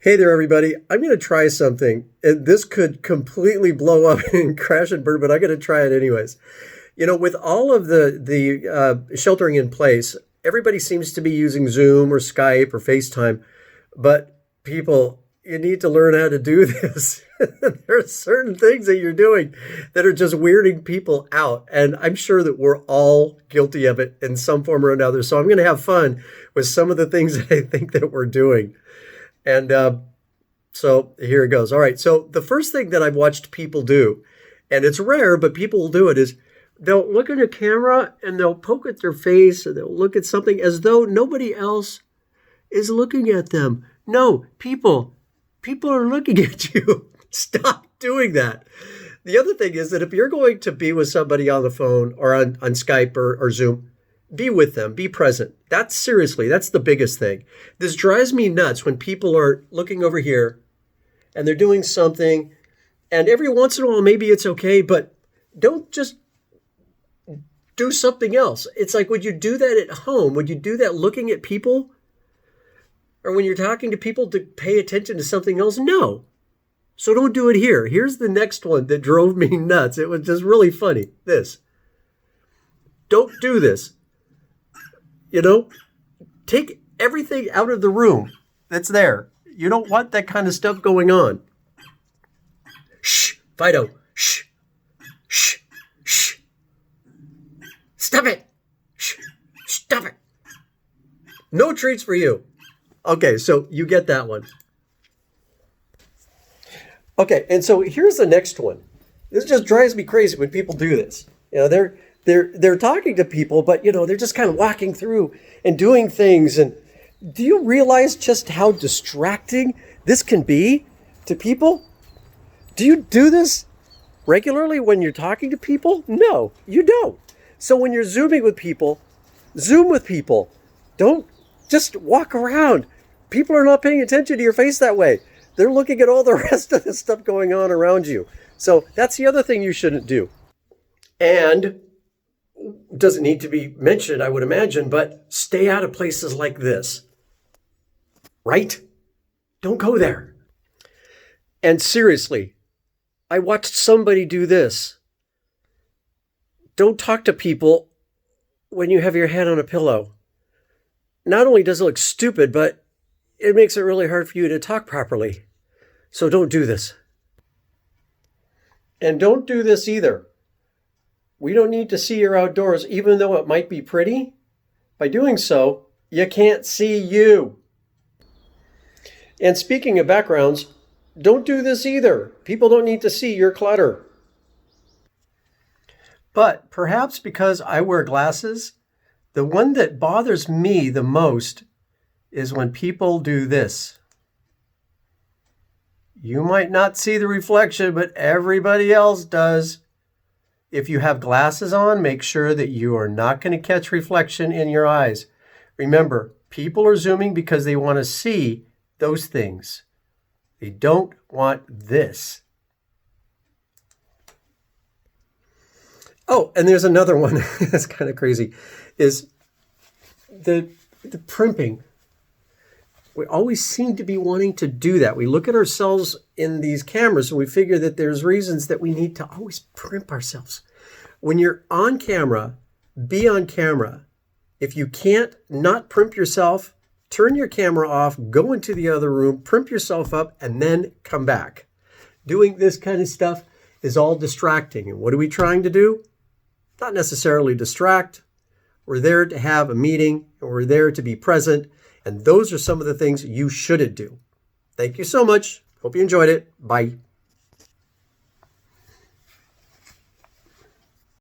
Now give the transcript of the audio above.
Hey there, everybody. I'm going to try something, and this could completely blow up and crash and burn, but I'm going to try it anyways. With all of the sheltering in place, everybody seems to be using Zoom or Skype or FaceTime, but people, you need to learn how to do this. There are certain things that you're doing that are just weirding people out, and I'm sure that we're all guilty of it in some form or another. So I'm going to have fun with some of the things that I think that we're doing. And so here it goes. All right. So the first thing that I've watched people do, and it's rare, but people will do it, is they'll look at a camera and they'll poke at their face and they'll look at something as though nobody else is looking at them. No, people are looking at you. Stop doing that. The other thing is that if you're going to be with somebody on the phone or on Skype or Zoom, be with them, be present. That's the biggest thing. This drives me nuts when people are looking over here and they're doing something, and every once in a while, maybe it's okay, but don't just do something else. It's like, would you do that at home? Would you do that looking at people? Or when you're talking to people to pay attention to something else? No. So don't do it here. Here's the next one that drove me nuts. It was just really funny. This. Don't do this. Take everything out of the room that's there. You don't want that kind of stuff going on. Shh, Fido. Shh, shh, shh. Stop it. Shh, stop it. No treats for you. Okay, so you get that one. Okay, and so here's the next one. This just drives me crazy when people do this. They're talking to people, but they're just kind of walking through and doing things. And do you realize just how distracting this can be to people? Do you do this regularly when you're talking to people? No, you don't. So when you're Zooming with people, Zoom with people. Don't just walk around. People are not paying attention to your face that way. They're looking at all the rest of the stuff going on around you. So that's the other thing you shouldn't do. And doesn't need to be mentioned, I would imagine, but stay out of places like this. Right? Don't go there. And seriously, I watched somebody do this. Don't talk to people when you have your head on a pillow. Not only does it look stupid, but it makes it really hard for you to talk properly. So don't do this. And don't do this either. We don't need to see your outdoors, even though it might be pretty. By doing so, you can't see you. And speaking of backgrounds, don't do this either. People don't need to see your clutter. But perhaps because I wear glasses, the one that bothers me the most is when people do this. You might not see the reflection, but everybody else does. If you have glasses on, make sure that you are not going to catch reflection in your eyes. Remember, people are zooming because they want to see those things. They don't want this. Oh, and there's another one that's kind of crazy, is the primping. We always seem to be wanting to do that. We look at ourselves in these cameras and we figure that there's reasons that we need to always primp ourselves. When you're on camera, be on camera. If you can't not primp yourself, turn your camera off, go into the other room, primp yourself up, and then come back. Doing this kind of stuff is all distracting. And what are we trying to do? Not necessarily distract. We're there to have a meeting, and we're there to be present. And those are some of the things you shouldn't do. Thank you so much. Hope you enjoyed it. Bye.